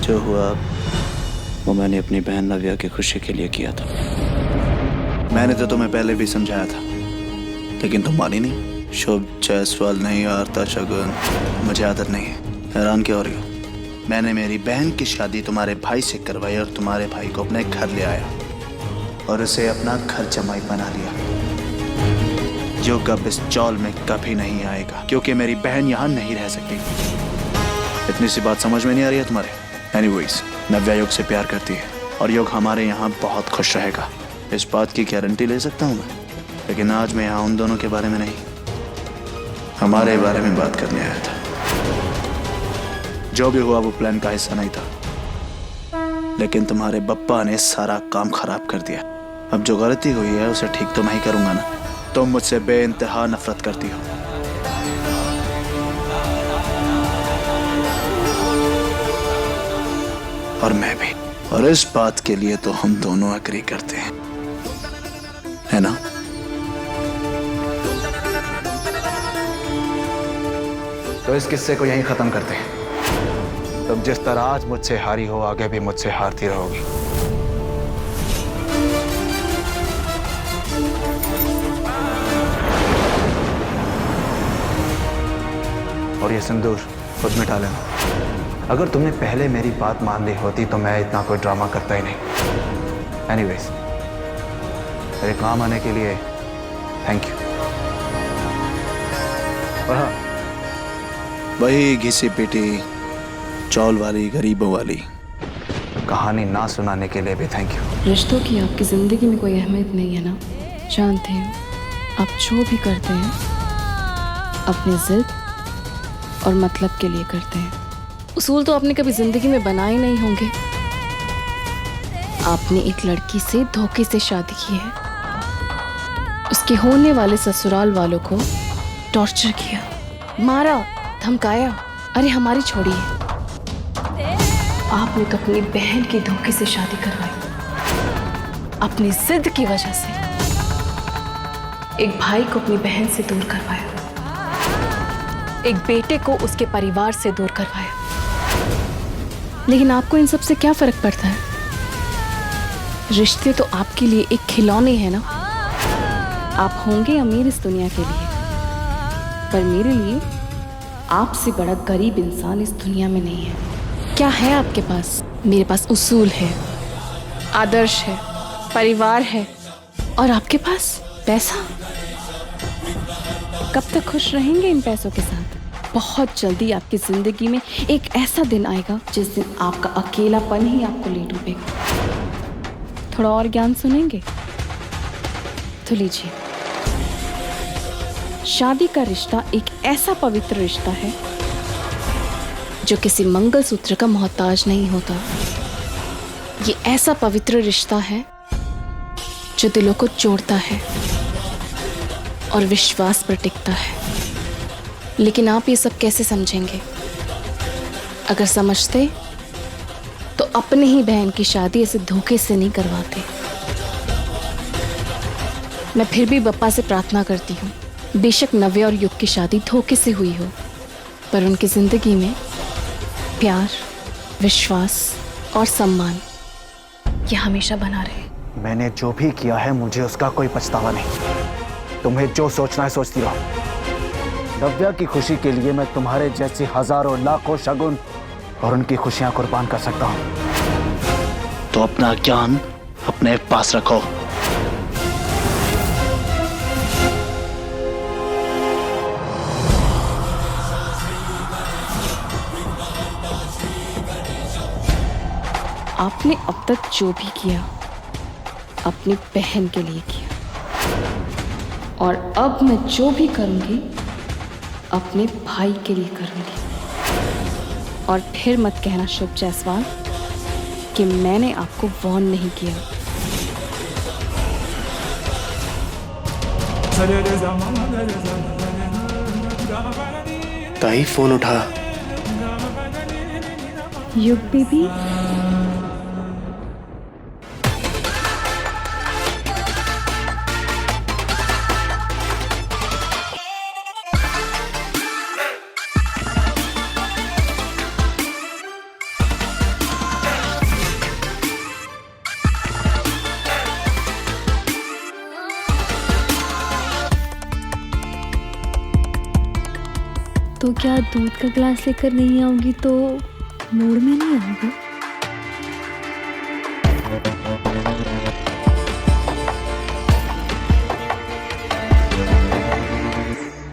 जो हुआ वो मैंने अपनी बहन नव्या की खुशी के लिए किया था। मैंने तो तुम्हें पहले भी समझाया था, लेकिन तुम मानी नहीं। शुभ जायसवाल नहीं, आरता शगुन, मुझे आदत नहीं है। हैरान क्यों हो रही हो? मैंने मेरी बहन की शादी तुम्हारे भाई से करवाई और तुम्हारे भाई को अपने घर ले आया और उसे अपना घर जमाई बना लिया, जो कब इस चौल में कभी नहीं आएगा, क्योंकि मेरी बहन यहाँ नहीं रह सकती। इतनी सी बात समझ में नहीं आ रही है तुम्हारे? एनीवेज, नव्या योग से प्यार करती है और योग हमारे यहाँ बहुत खुश रहेगा, इस बात की गारंटी ले सकता हूँ मैं। लेकिन आज मैं यहाँ उन दोनों के बारे में नहीं, हमारे बारे में बात करने आया था। जो भी हुआ वो प्लान का हिस्सा नहीं था, लेकिन तुम्हारे बप्पा ने सारा काम खराब कर दिया। अब जो गलती हुई है उसे ठीक तो मैं ही करूंगा ना। तुम मुझसे बेइंतहा नफरत करती हो, और मैं भी, और इस बात के लिए तो हम दोनों एग्री करते हैं, है ना? तो इस किस्से को यहीं खत्म करते हैं। तुम जिस तरह आज मुझसे हारी हो, आगे भी मुझसे हारती रहोगी। और ये सिंदूर खुद में डाल लेना। अगर तुमने पहले मेरी बात मान ली होती तो मैं इतना कोई ड्रामा करता ही नहीं। एनीवेज, मेरे काम आने के लिए थैंक यू। और हाँ, वही घिसी पिटी चौल वाली गरीबों वाली कहानी ना सुनाने के लिए भी थैंक यू। रिश्तों की आपकी जिंदगी में कोई अहमियत नहीं है ना? जानते हैं, आप जो भी करते हैं अपने जिद और मतलब के लिए करते हैं। उसूल तो आपने कभी जिंदगी में बनाए नहीं होंगे। आपने एक लड़की से धोखे से शादी की है, उसके होने वाले ससुराल वालों को टॉर्चर किया, मारा, धमकाया। अरे हमारी छोड़िए, आपने तो अपनी बहन की धोखे से शादी करवाई, अपनी जिद की वजह से एक भाई को अपनी बहन से दूर करवाया, एक बेटे को उसके परिवार से दूर करवाया। लेकिन आपको इन सब से क्या फर्क पड़ता है? रिश्ते तो आपके लिए एक खिलौने हैं ना। आप होंगे अमीर इस दुनिया के लिए, पर मेरे लिए आपसे बड़ा गरीब इंसान इस दुनिया में नहीं है। क्या है आपके पास? मेरे पास उसूल है, आदर्श है, परिवार है, और आपके पास पैसा। कब तक खुश रहेंगे इन पैसों के साथ? बहुत जल्दी आपकी जिंदगी में एक ऐसा दिन आएगा जिस दिन आपका अकेलापन ही आपको ले डूबेगा। थोड़ा और ज्ञान सुनेंगे तो लीजिए। शादी का रिश्ता एक ऐसा पवित्र रिश्ता है जो किसी मंगलसूत्र का मोहताज नहीं होता। ये ऐसा पवित्र रिश्ता है जो दिलों को जोड़ता है और विश्वास पर टिकता है। लेकिन आप ये सब कैसे समझेंगे? अगर समझते तो अपने ही बहन की शादी ऐसे धोखे से नहीं करवाते। मैं फिर भी बप्पा से प्रार्थना करती हूँ, बेशक नव्या और युग की शादी धोखे से हुई हो, पर उनकी जिंदगी में प्यार, विश्वास और सम्मान ये हमेशा बना रहे। मैंने जो भी किया है मुझे उसका कोई पछतावा नहीं। तुम्हें जो सोचना है सोचती रहो। नव्या की खुशी के लिए मैं तुम्हारे जैसे हजारों लाखों शगुन और उनकी खुशियां कुर्बान कर सकता हूं। तो अपना ज्ञान अपने पास रखो। आपने अब तक जो भी किया अपनी बहन के लिए किया, और अब मैं जो भी करूंगी अपने भाई के लिए करूंगी। और फिर मत कहना शुभ जायसवाल कि मैंने आपको वार्न नहीं किया। ताई फोन उठा। युग बेबी, तो क्या दूध का गिलास लेकर नहीं आऊंगी तो मूड में नहीं आऊंगी?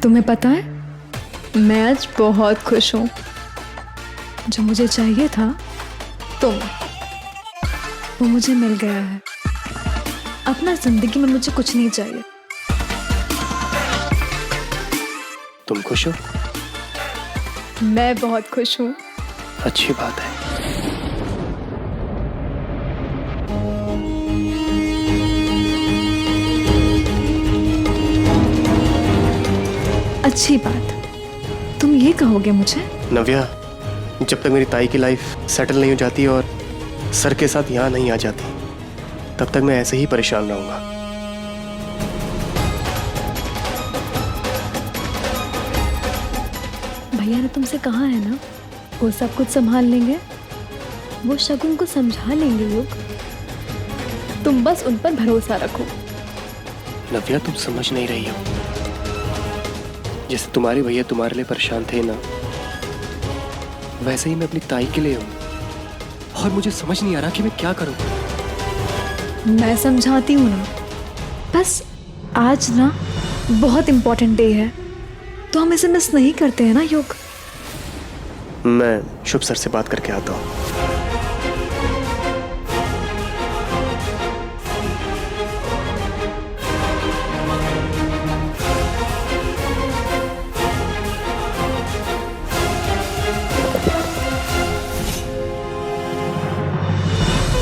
तुम्हें पता है, मैं आज बहुत खुश हूँ। जो मुझे चाहिए था तुम, वो मुझे मिल गया है। अपना जिंदगी में मुझे कुछ नहीं चाहिए। तुम खुश हो? मैं बहुत खुश हूँ। अच्छी बात है। अच्छी बात तुम ये कहोगे मुझे? नव्या, जब तक मेरी ताई की लाइफ सेटल नहीं हो जाती और सर के साथ यहाँ नहीं आ जाती, तब तक मैं ऐसे ही परेशान रहूंगा। भैया ने तुमसे कहा है ना, वो सब कुछ संभाल लेंगे, वो शगुन को समझा लेंगे। युग, तुम बस उन पर भरोसा रखो। नव्या, तुम समझ नहीं रही हो। जैसे तुम्हारे भैया तुम्हारे लिए परेशान थे ना, वैसे ही मैं अपनी ताई के लिए हूँ। और मुझे समझ नहीं आ रहा कि मैं क्या करूँ। मैं समझाती हूँ ना। बस आज ना बहुत इम्पोर्टेंट डे है, तो हम इसे मिस नहीं करते हैं ना युग। मैं शुभ सर से बात करके आता हूँ।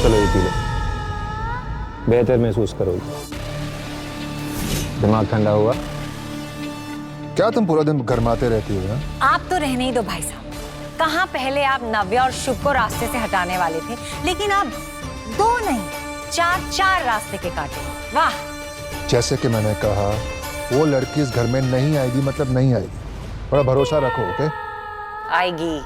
चलो ये पी लो, बेहतर महसूस करोगे। दिमाग ठंडा हुआ? क्या तुम पूरा दिन गरमाते रहती हो? आप तो रहने ही दो भाई साहब। कहाँ पहले आप नव्या और शुभ को रास्ते से हटाने वाले थे, लेकिन अब 2 नहीं 4 रास्ते के काटे। वाह! जैसे कि मैंने कहा, वो लड़की इस घर में नहीं आएगी, मतलब नहीं आएगी। थोड़ा भरोसा रखो, ओके? आएगी।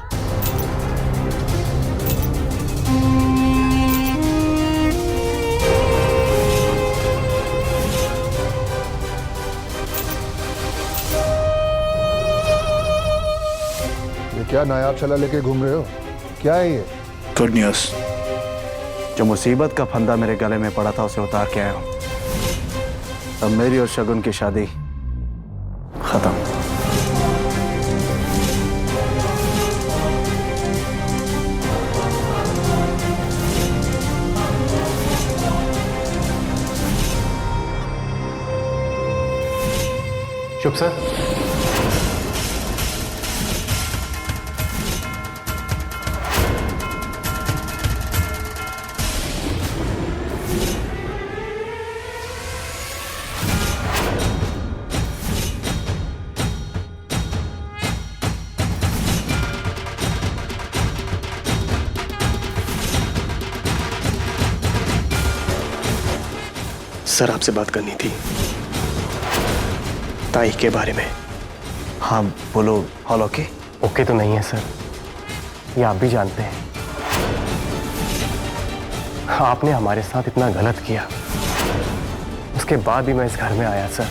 क्या नायाब छला लेके घूम रहे हो? क्या है ये? Good news. जो मुसीबत का फंदा मेरे गले में पड़ा था उसे उतार के आया हूं। अब मेरी और शगुन की शादी खत्म। शुभ सर, सर आपसे बात करनी थी ताई के बारे में। हाँ बोलो। All okay? ओके तो नहीं है सर, ये आप भी जानते हैं। आपने हमारे साथ इतना गलत किया, उसके बाद भी मैं इस घर में आया सर,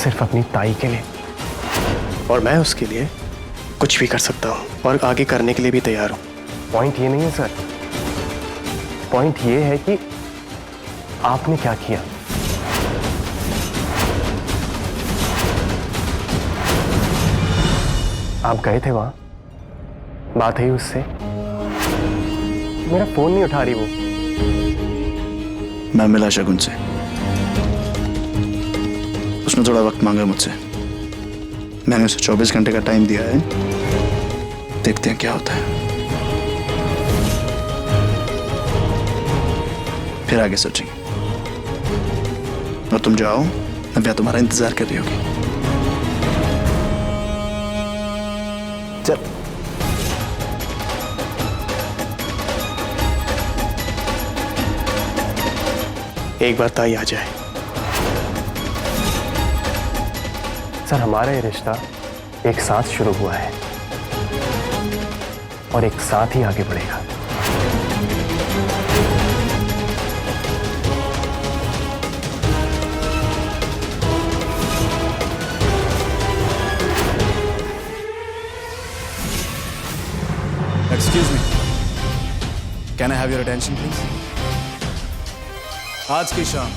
सिर्फ अपनी ताई के लिए। और मैं उसके लिए कुछ भी कर सकता हूँ और आगे करने के लिए भी तैयार हूँ। पॉइंट ये नहीं है सर, पॉइंट ये है कि आपने क्या किया। आप गए थे वहां, बात हुई उससे, मेरा फोन नहीं उठा रही वो। मैं मिला शगुन से, उसने थोड़ा वक्त मांगा मुझसे। मैंने उसे 24 घंटे का टाइम दिया है, देखते हैं क्या होता है, फिर आगे सोचेंगे। और तुम जाओ, नव्या तुम्हारा इंतजार कर रही होगी। चल। एक बार ताई आ जाए। सर हमारा ये रिश्ता एक साथ शुरू हुआ है और एक साथ ही आगे बढ़ेगा। Can I have your attention please? आज की शाम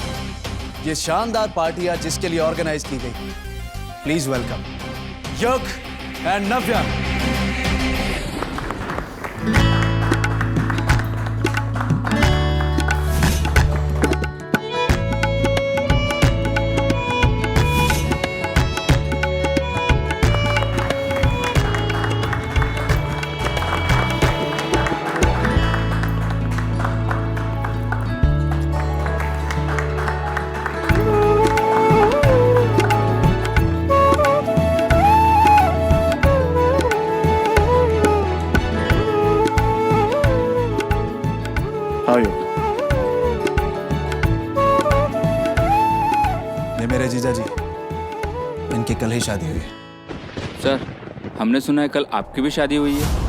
ये शानदार पार्टी आज जिसके लिए ऑर्गेनाइज की गई, प्लीज वेलकम युग एंड नव्या। ये मेरे जीजा जी, इनकी कल ही शादी हुई है। सर, हमने सुना है कल आपकी भी शादी हुई है।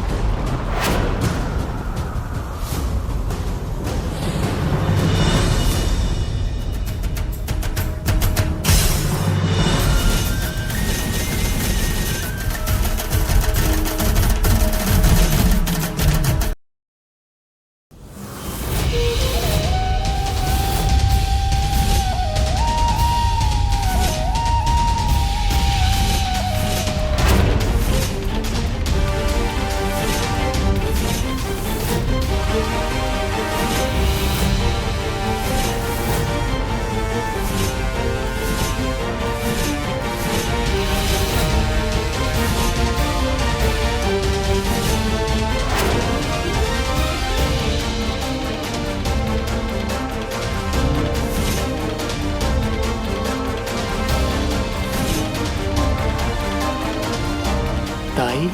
ताई,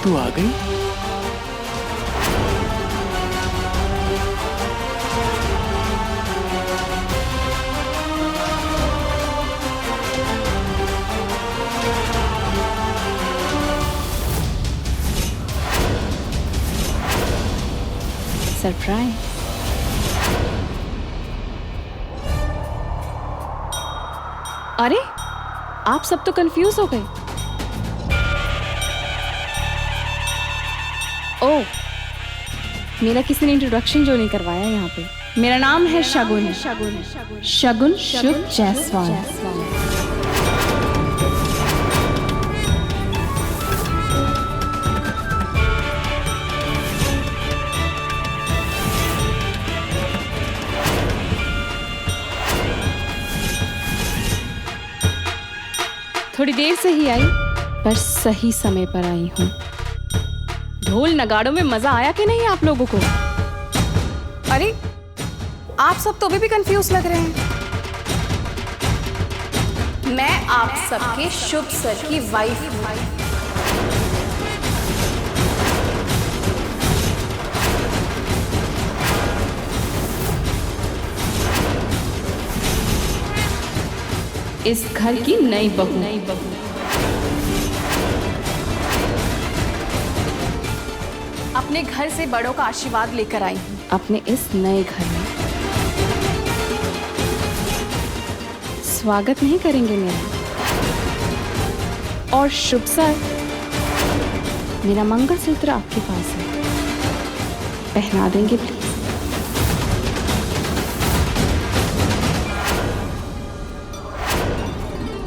तू आ गई? सरप्राइज। अरे, आप सब तो कंफ्यूज हो गए। ओह, मेरा किसी ने इंट्रोडक्शन जो नहीं करवाया यहाँ पे। मेरा नाम है शगुन। शगुन शुभ जायसवाल। थोड़ी देर से ही आई, पर सही समय पर आई हूँ। ढोल नगाड़ों में मजा आया कि नहीं आप लोगों को? अरे, आप सब तो अभी भी कंफ्यूज लग रहे हैं। मैं आप सबके शुभ सर की वाइफ हूँ। इस घर की नई बहू। अपने घर से बड़ों का आशीर्वाद लेकर आई हूँ अपने इस नए घर में। स्वागत नहीं करेंगे मेरा? और शुभ सर, मेरा मंगलसूत्र आपके पास है, पहना देंगे प्लीज?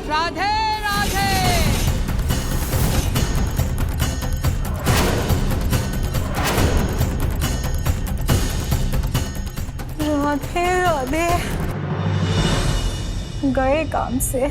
राधे राधे। राधे राधे। गए काम से।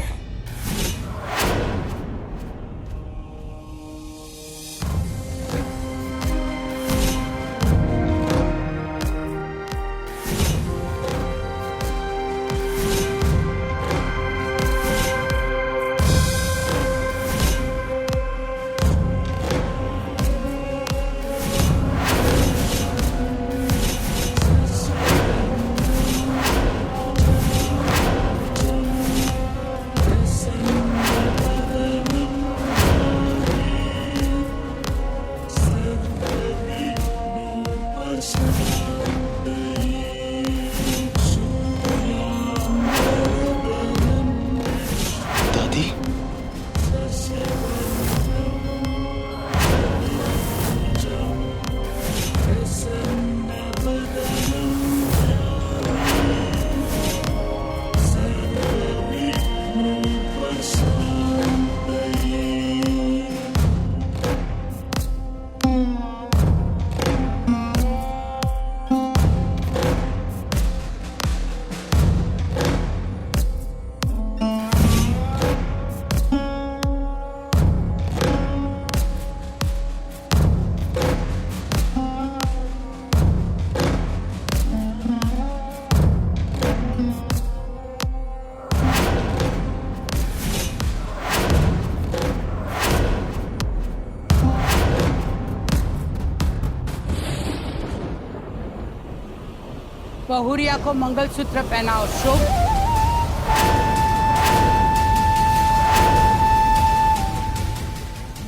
बहुरिया को मंगलसूत्र पहनाओ। शुभ।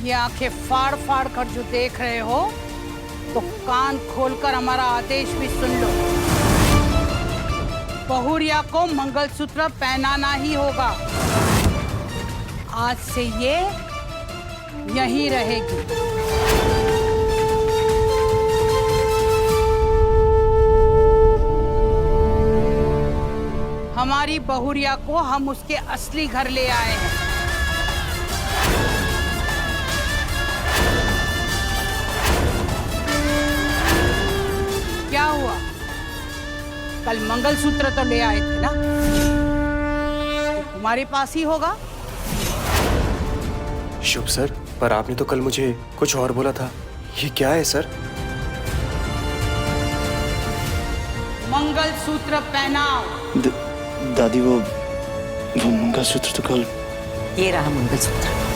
ये आंखें फाड़ फाड़ कर जो देख रहे हो, तो कान खोलकर हमारा आदेश भी सुन लो। बहुरिया को मंगलसूत्र पहनाना ही होगा। आज से ये यहीं रहेगी। हमारी बहुरिया को हम उसके असली घर ले आए हैं। क्या हुआ? कल मंगलसूत्र तो ले आए थे ना? तुम्हारे पास ही होगा। शुभ सर, पर आपने तो कल मुझे कुछ और बोला था। ये क्या है सर? मंगलसूत्र पहनाओ। दादी वो मंगलसूत्र तो कल। ये रहा मंगलसूत्र।